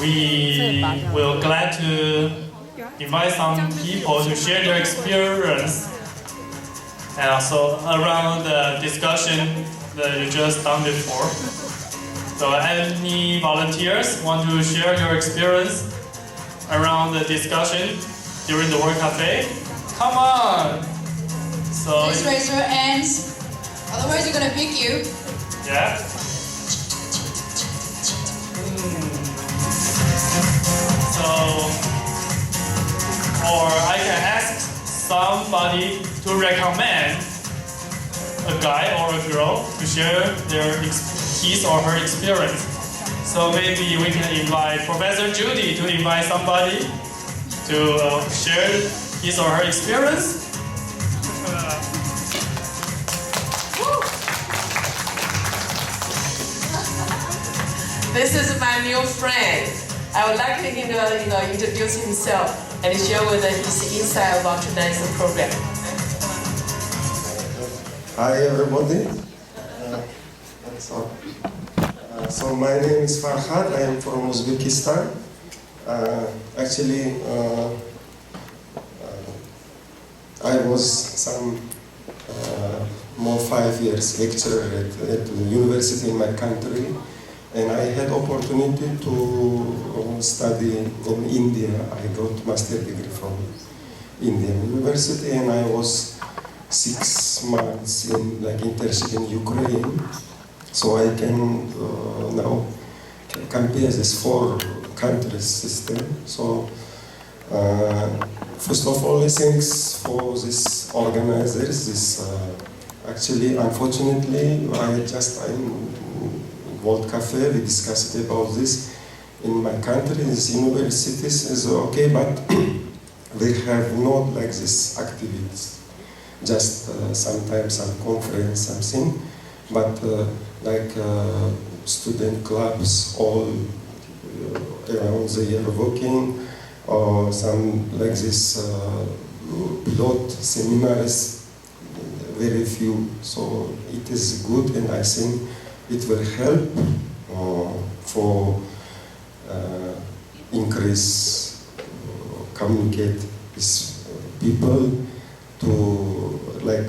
we will glad to invite some people to share their experience and also around the discussion that you just done before. So any volunteers want to share your experience around the discussion during the work cafe? Come on! So please raise your hands, otherwise we're gonna pick you. Yeah? So, or I can ask somebody to recommend a guy or a girl to share his or her experience. So maybe we can invite Professor Judy to invite somebody to share his or her experience. This is my new friend. I would like him to introduce himself and share with us his insight about tonight's program. Hi everybody. So my name is Farhad. I am from Uzbekistan. I was some more 5 years lecturer at the university in my country, and I had opportunity to study in India. I got master degree from Indian university, and I was 6 months in internship in Ukraine. So I can now compare this 4 countries system. So first of all, thanks for this organizers. Actually, unfortunately, I'm World Cafe, we discussed about this in my country. These universities is okay, but they have not like this activities. Just sometimes some conference, something, but student clubs all around the year working, or some like this pilot seminars, very few. So it is good, and I think it will help for increase communicate with people to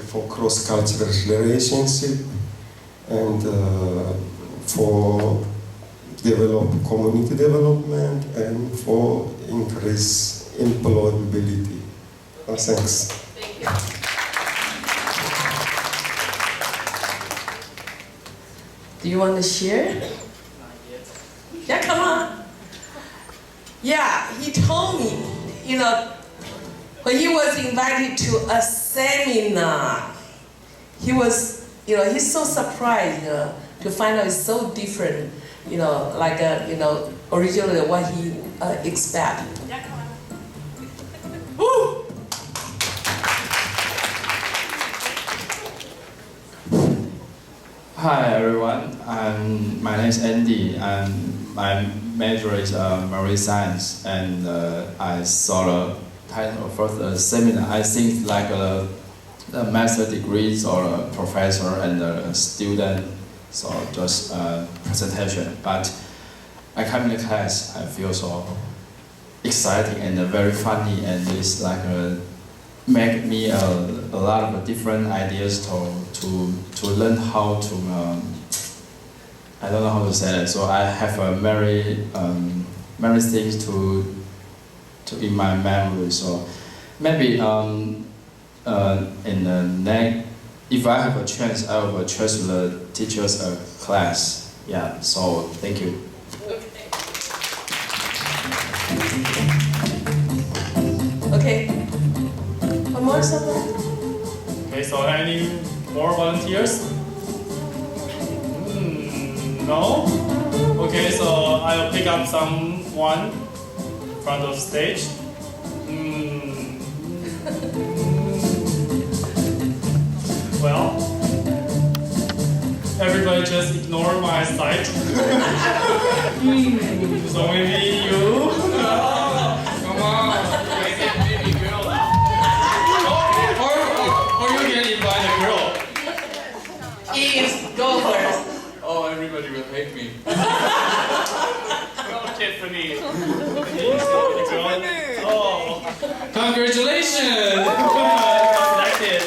for cross-cultural relationship and for develop community development and for increase employability. Thanks. Thank you. Do you want to share? Yeah, come on. Yeah, he told me, when he was invited to a seminar, he was, he's so surprised, to find out it's so different, originally what he expected. Yeah, come on. Woo! Hi everyone, my name is Andy, and my major is marine science, and I saw the title for the seminar. I think like a master degrees or a professor and a student, so just presentation. But I come in the class, I feel so exciting and very funny, and it's like make me a lot of different ideas to learn how to I don't know how to say it. So I have a many things to in my memory. So maybe in the next, if I have a chance, I will choose the teachers class. Yeah. So thank you. Okay. One more someone? Okay, so any more volunteers? No? Okay, so I'll pick up someone in front of stage. Well, everybody just ignore my sight. So maybe you? Come on. Maybe girl. Or you can invite a girl. Eve, go first. Oh, everybody will hate me. Tiffany. Congratulations! Connected.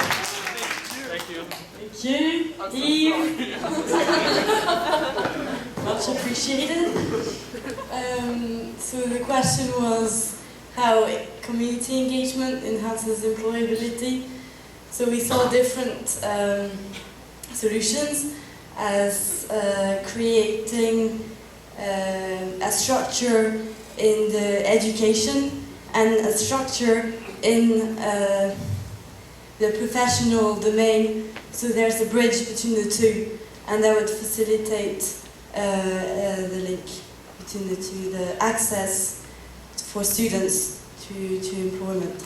Thank you. Thank you, Eve. Much appreciated. So the question was how community engagement enhances employability. So we saw different solutions as creating a structure in the education and a structure in the professional domain. So there's a bridge between the two, and that would facilitate the link between the two, the access for students to employment.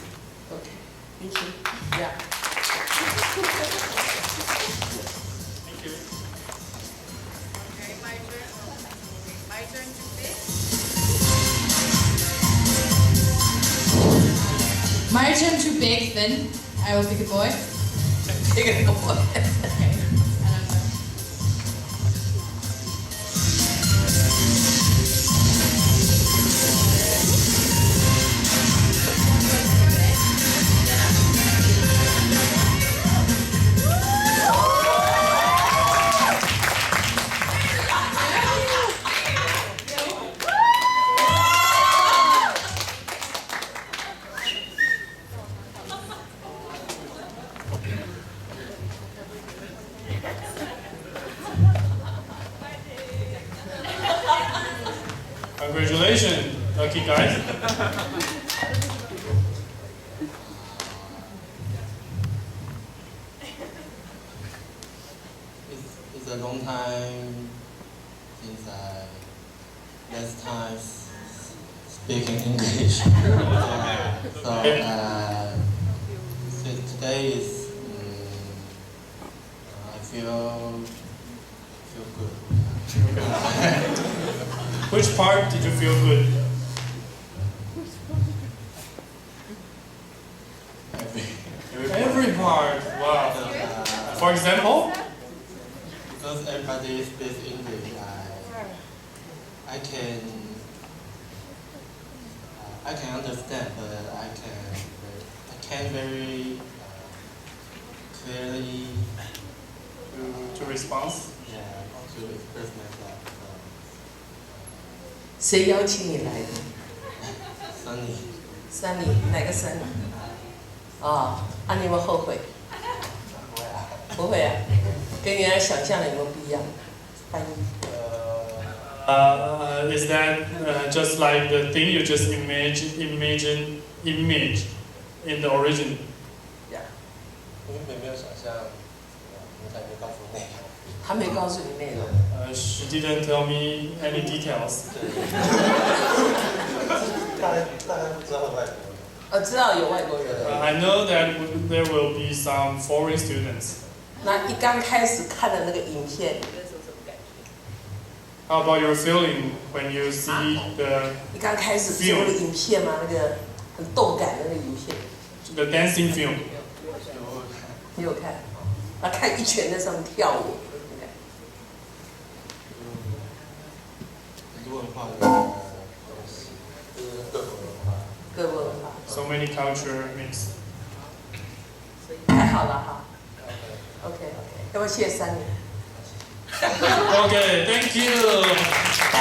Okay. Thank you. Yeah. Thank you. Okay, my turn. My turn to pick. My turn to pick, then. I will pick a boy. Pick a boy. Okay. Congratulations, lucky guys. It's a long time since I last time speaking English. So today is I feel good. Which part did you feel good? Every part. Wow. For example? Because everybody speaks English, I can understand, but I can very clearly To respond? to express myself. 谁邀请你来的 Sunny. ？Sunny，哪个 Sunny？ 哦，啊，你有没有后悔？不会啊，跟原来想象的有没有不一样？翻译。Is that just like the thing you just image in the origin? 我原本没有想象，我才没告诉你。他没告诉你内容。She didn't tell me any details. 大概不知道外国人。知道有外国人。I know that there will be some foreign students. 那一刚开始看的那个影片，你那时候什么感觉？ How about your feeling when you see the 你刚开始做那个影片嘛，那个很动感的那个影片， dancing film? 你有看？啊，看一群在上面跳舞。很多文化的东西，就是各国文化。各文化。So many culture mix. 太好了哈。OK， 要不要谢谢3年？ Okay, thank you. 好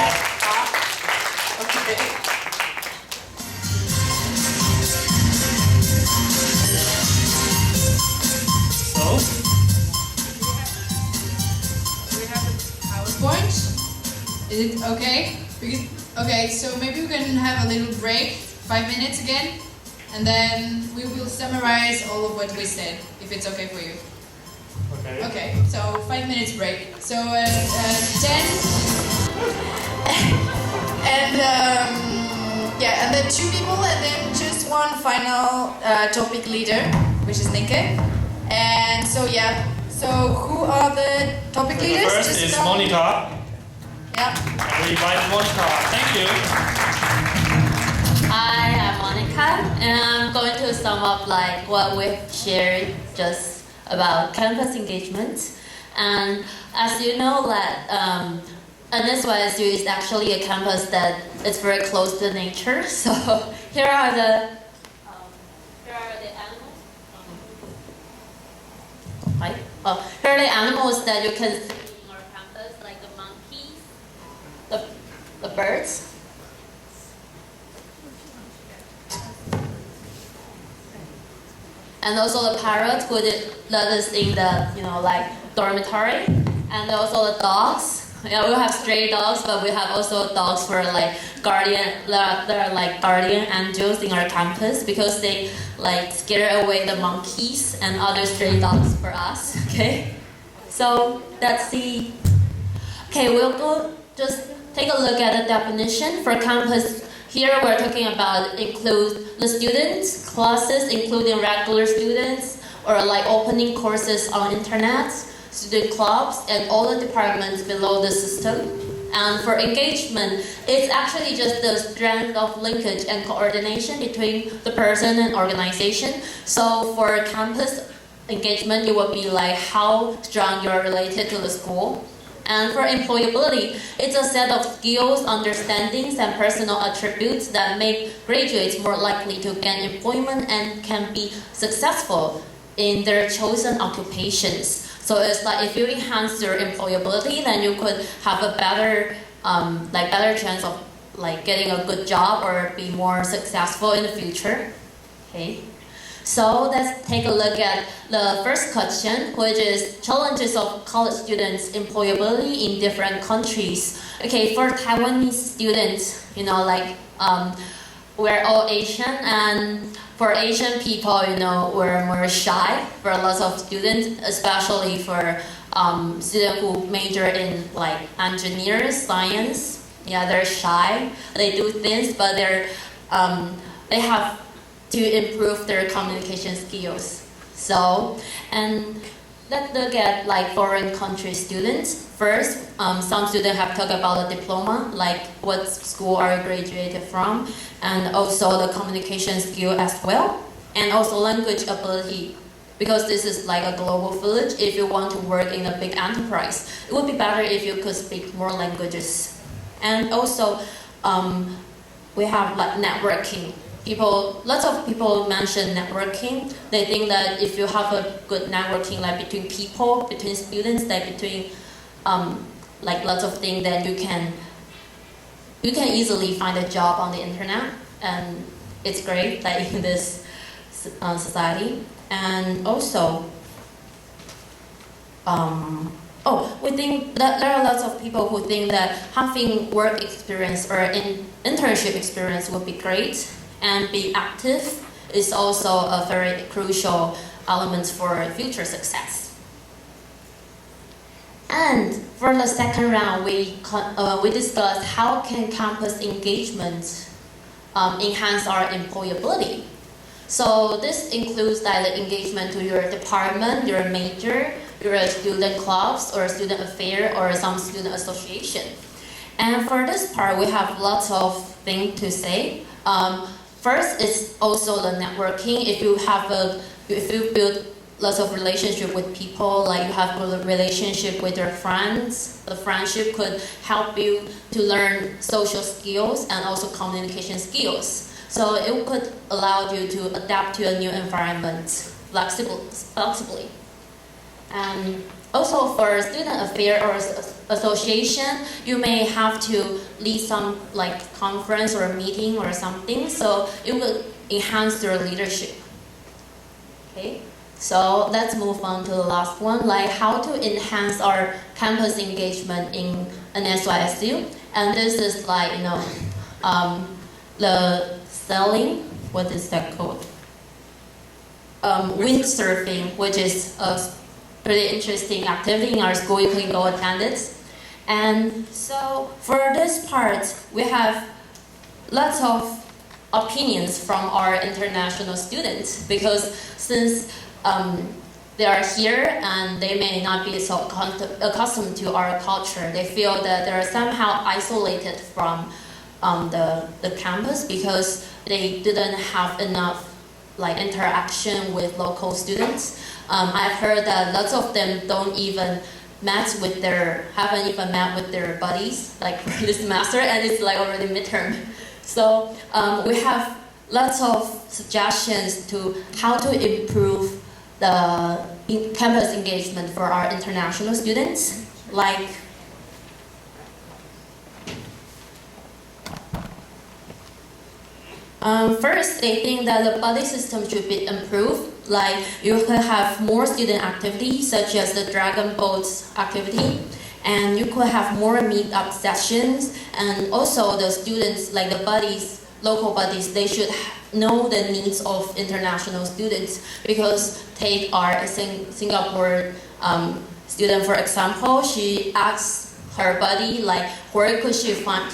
，OK。So, We have a PowerPoint. Is it okay? Okay, so maybe we can have a little break, 5 minutes again, and then we will summarize all of what we said, if it's okay for you. okay. Okay, so 5 minutes break. So 10, and yeah, and then 2 people, and then just one final topic leader, which is Ninke. And so yeah, so who are the topic leaders? The first is Monica. Yeah. We invite Monica. Thank you. Hi, I'm Monica, and I'm going to sum up like what we've shared just about campus engagement. And as you know that NSYSU is actually a campus that is very close to nature. So here are the animals. Right? Here are the animals that you can see in our campus, like the monkeys, the birds. And also the parrots who let us in the, like dormitory. And also the dogs. Yeah, we have stray dogs, but we have also dogs for like they're like guardian angels in our campus because they like scare away the monkeys and other stray dogs for us. Okay, so that's the. Okay, we'll go just take a look at the definition for campus. Here we're talking about include the students, classes including regular students, or like opening courses on internet, student clubs, and all the departments below the system. And for engagement, it's actually just the strength of linkage and coordination between the person and organization. So for campus engagement, it would be like how strong you're related to the school. And for employability, it's a set of skills, understandings, and personal attributes that make graduates more likely to gain employment and can be successful in their chosen occupations. So it's like if you enhance your employability, then you could have a better chance of like getting a good job or be more successful in the future. Okay. So let's take a look at the first question, which is challenges of college students' employability in different countries. Okay, for Taiwanese students, we're all Asian, and for Asian people, we're more shy. For lots of students, especially for students who major in like engineers, science, they're shy. They do things, but they have to improve their communication skills. So, and let's look at like foreign country students. First, some students have talked about the diploma, like what school are you graduated from, and also the communication skill as well, and also language ability. Because this is like a global village, if you want to work in a big enterprise, it would be better if you could speak more languages. And also, we have like networking. Lots of people mention networking. They think that if you have a good networking, like between people, between students, like between like lots of things, then you can easily find a job on the internet, and it's great like in this society. And also, we think that there are lots of people who think that having work experience or internship experience would be great. And be active is also a very crucial element for future success. And for the second round, we discussed how can campus engagement enhance our employability. So this includes like the engagement to your department, your major, your student clubs or student affair or some student association. And for this part, we have lots of things to say. First, it's also the networking. If you build lots of relationship with people, like you have a relationship with your friends, the friendship could help you to learn social skills and also communication skills. So it could allow you to adapt to a new environment flexibly. And also for student affair or association, you may have to lead some like conference or meeting or something, so it will enhance your leadership. Okay, so let's move on to the last one, like how to enhance our campus engagement in NSYSU. And this is like the sailing. What is that called? Windsurfing, which is a pretty interesting activity in our school. You can go attend it. And so for this part, we have lots of opinions from our international students, because since they are here and they may not be so accustomed to our culture, they feel that they're somehow isolated from the campus because they didn't have enough like interaction with local students. I've heard that lots of them don't even haven't even met with their buddies like for this semester, and it's like already midterm. So we have lots of suggestions to how to improve the campus engagement for our international students, like first, they think that the buddy system should be improved. Like you could have more student activities, such as the Dragon Boats activity, and you could have more meet-up sessions. And also, the students, like the buddies, local buddies, they should know the needs of international students. Because take our Singapore student for example, she asks her buddy like where could she rent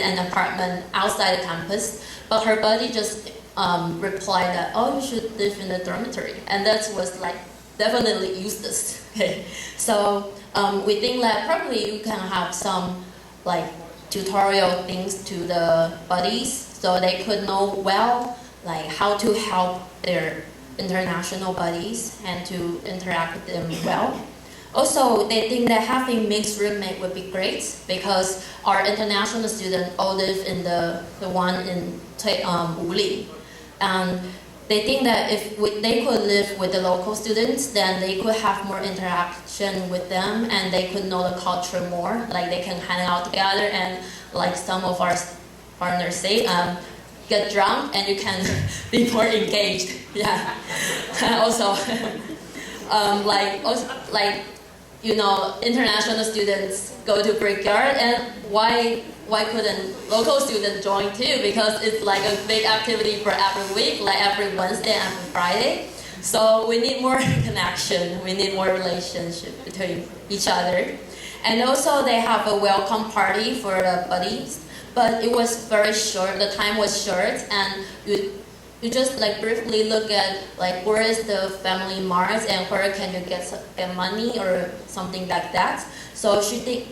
an apartment outside the campus, but her buddy just replied that, oh, you should live in a dormitory, and that was like definitely useless. Okay, so we think that probably you can have some like tutorial things to the buddies so they could know well like how to help their international buddies and to interact with them well. Also, they think that having mixed roommate would be great because our international students all live in the one in Wuli. And they think that if they could live with the local students, then they could have more interaction with them and they could know the culture more. Like they can hang out together and like some of our partners say, get drunk and you can be more engaged. Yeah. Also, you know, international students go to brickyard, and why couldn't local students join too? Because it's like a big activity for every week, like every Wednesday and every Friday. So we need more connection, we need more relationship between each other. And also they have a welcome party for the buddies, but it was very short, the time was short, and you just like briefly look at like where is the family mart and where can you get money or something like that. So she think,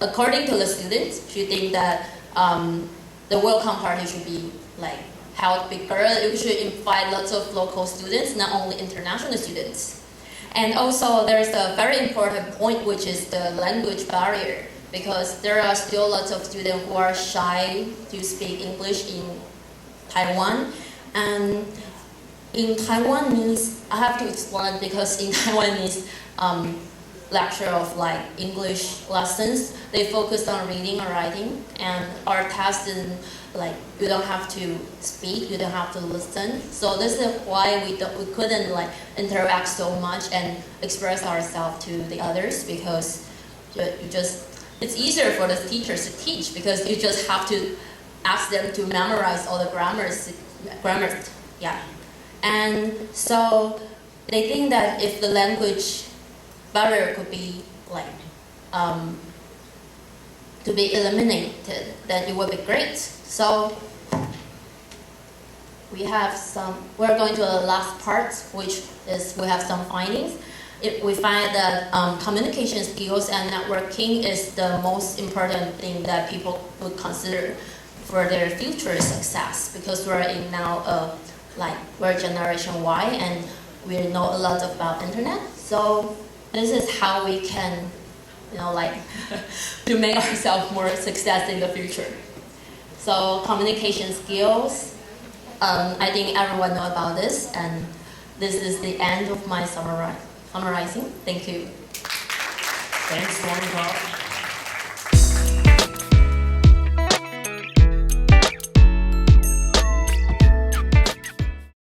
according to the students, she think that the welcome party should be like held bigger. You should invite lots of local students, not only international students. And also there's a very important point, which is the language barrier, because there are still lots of students who are shy to speak English in Taiwan. And in Taiwan means, I have to explain because in Taiwanese lecture of like English lessons, they focus on reading or writing, and our test is like you don't have to speak, you don't have to listen. So this is why we couldn't like interact so much and express ourselves to the others, because it's easier for the teachers to teach because you just have to ask them to memorize all the grammar, yeah. And so they think that if the language barrier could be like to be eliminated, then it would be great. So we're going to the last part, which is we have some findings. We find that communication skills and networking is the most important thing that people would consider for their future success, because we're in now we're Generation Y and we know a lot about internet. So this is how we can, to make ourselves more success in the future. So communication skills, I think everyone knows about this, and this is the end of my summarizing. Thank you. Thanks, Monica.